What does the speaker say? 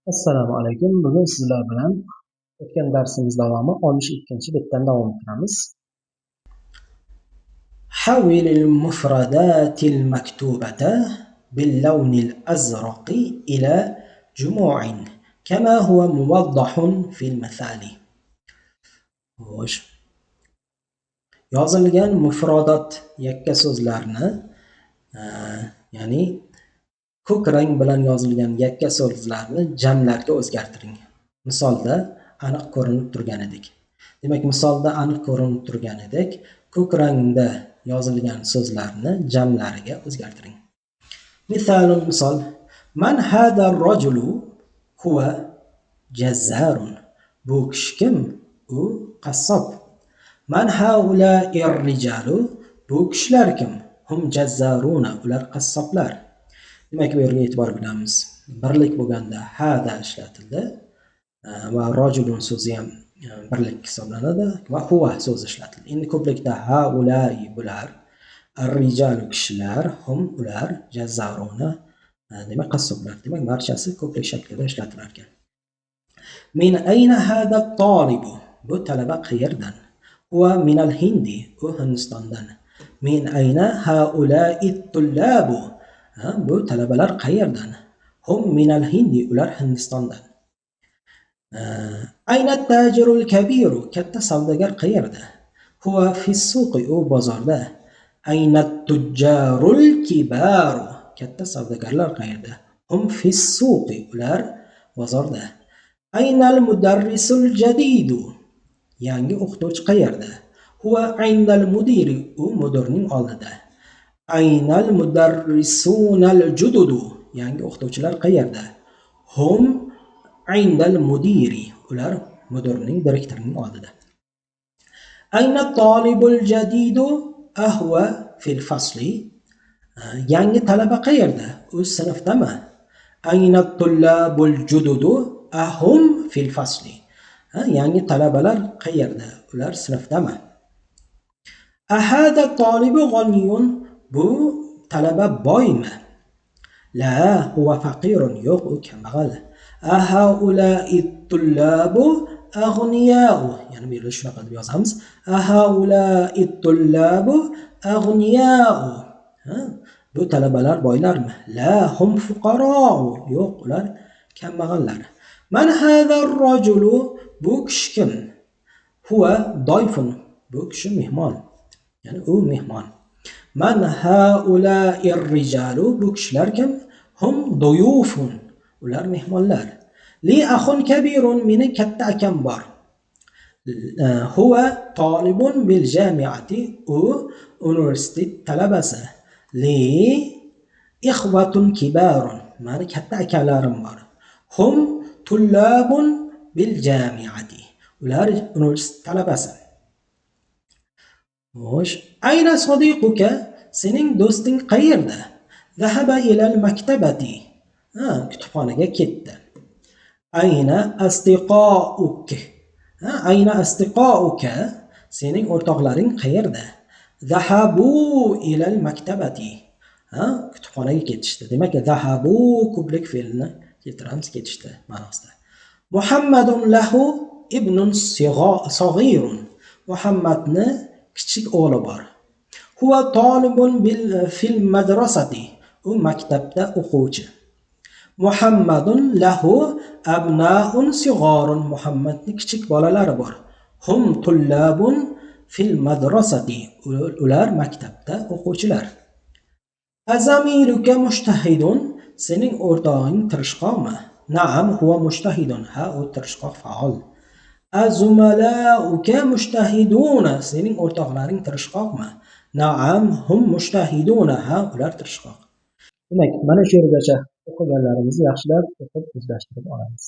Assalomu alaykum. Bugun sizlar bilan o'tgan darsimiz davomi 62-betdan davom ettiramiz. حول المفردات المكتوبة باللون الأزرق إلى جموع كما هو موضح في المثال. Yozilgan mufrodat yakka so'zlarni, ya'ni ko'k rang bilan yozilgan yakka so'zlarni jamlarga o'zgartiring. Misolda aniq ko'rinib turganidek. Demak, misolda aniq ko'rinib turganidek, ko'k rangda yozilgan so'zlarni jamlariga o'zgartiring. Misol: Man hada ar-rajulu huwa jazzarun. Bu kishi kim? U qassob. Man haula'i ar-rijalu. Bu kishilar kim? Hum jazzaruna. Ular qassoblar. Demak, bu yerga e'tibor beramiz. Birlik bo'lganda hada ishlatildi va rajulun so'zi ham birlik hisoblanadi va huwa so'zi ishlatildi. Endi ko'plikda haula'i bular, ar-rijalu kishilar, hum ular, jazzaruna demak qassoblar. Demak, barchasi ko'plik shaklida ishlatilar ekan. Min ayna hada at-talibu? Bu talaba qayerdan? Huwa min al-Hindi. U Hindistondan. Min ayna haula'i at-tullabu? Bu talabalar qayerdan? Hum min al-Hindi. Ular Hindistondan. Ayna at-tajirul kabiru? Katta savdogar qayerda? Huwa fi as-suqi. U bozorda. Ayna at-tujjarul kibaru? Katta savdogarlar qayerda? Hum fi as-suqi. Ular bozorda. Ayna al-mudarrisul jadidu? Yangi o'qituvchi qayerda? Huwa inda al-mudiri. U mudirning oldida. Ayna al-mudarrisuna al-jududu? Yangi o'qituvchilar qayerda? Hum inda al-mudiri. Ular mudirning, direktorning oldida. Ayna at-talibul jadidu? Ahwa fil fasli? Yangi talaba qayerda? U sinfdami? Ayna at-tullabul jududu? Ahum fil fasli? Yangi talabalar qayerda? Ular sinfdami? Ahada tolibu g'aniyun? Bu talaba boymi? La, huwa faqirun. Yo'q, u kambag'al. Ahaula'i tullabu aghniya'u? Ya'ni bu yerda shunaqa deb yozamiz. Ahaula'i tullabu aghniya'u? Bu talabalar boylarmi? La, hum fuqara'u? Yo'q, ular kambag'allar. Man hada ar-rajulu? Bu kishi kim? Huwa doyfun. Bu kishi mehmon. Ya'ni u mehmon. Man haula'i ar-rijalu? Bu kishilar kim? Hum duyufun. Ular mehmonlar. Li akhun kabirun? Meni katta akam bor. Huwa talibun bil jami'ati? U universitet talabasi. Li ikhwatun kibarun? Meni katta akalarim bor. Hum tullabun bil jami'ati? Ular universitet talabasi. Ayna sadiquka? Sening do'sting qayerda? Zahaba ila al-maktabati? Kutubxonaga ketdi. Ayna asdiqauk? Ayna asdiqauka? Sening o'rtoqlaring qayerda? Zahabu ila al-maktabati? Kutubxonaga ketishdi. Demak, zahabu ko'plik fe'lini keltiramiz, ketishdi ma'nosida. Muhammadun lahu ibnun saghirun? Muhammadni kichik o'g'li bor. Huwa talibun fil madrasati? U maktabda o'quvchi. Muhammadun lahu abnaun sigharun? Muhammadning kichik bolalari bor. Hum tullabun fil madrasati? Ular maktabda o'quvchilar. Azamiluka mushtahidun? Sening o'rtog'ing tirishqoqmi? Na'am, huwa mushtahidun. Ha, u tirishqoq, faol. Azumalauka mushtahiduna? Sening o'rtoqlaring tirishqoqmi? Na'am, hum mushtahiduna. Ha, ular tirishqoq. Demak, mana shu yergacha o'qiganlarimizni yaxshilab o'qib o'zlashtirib olamiz.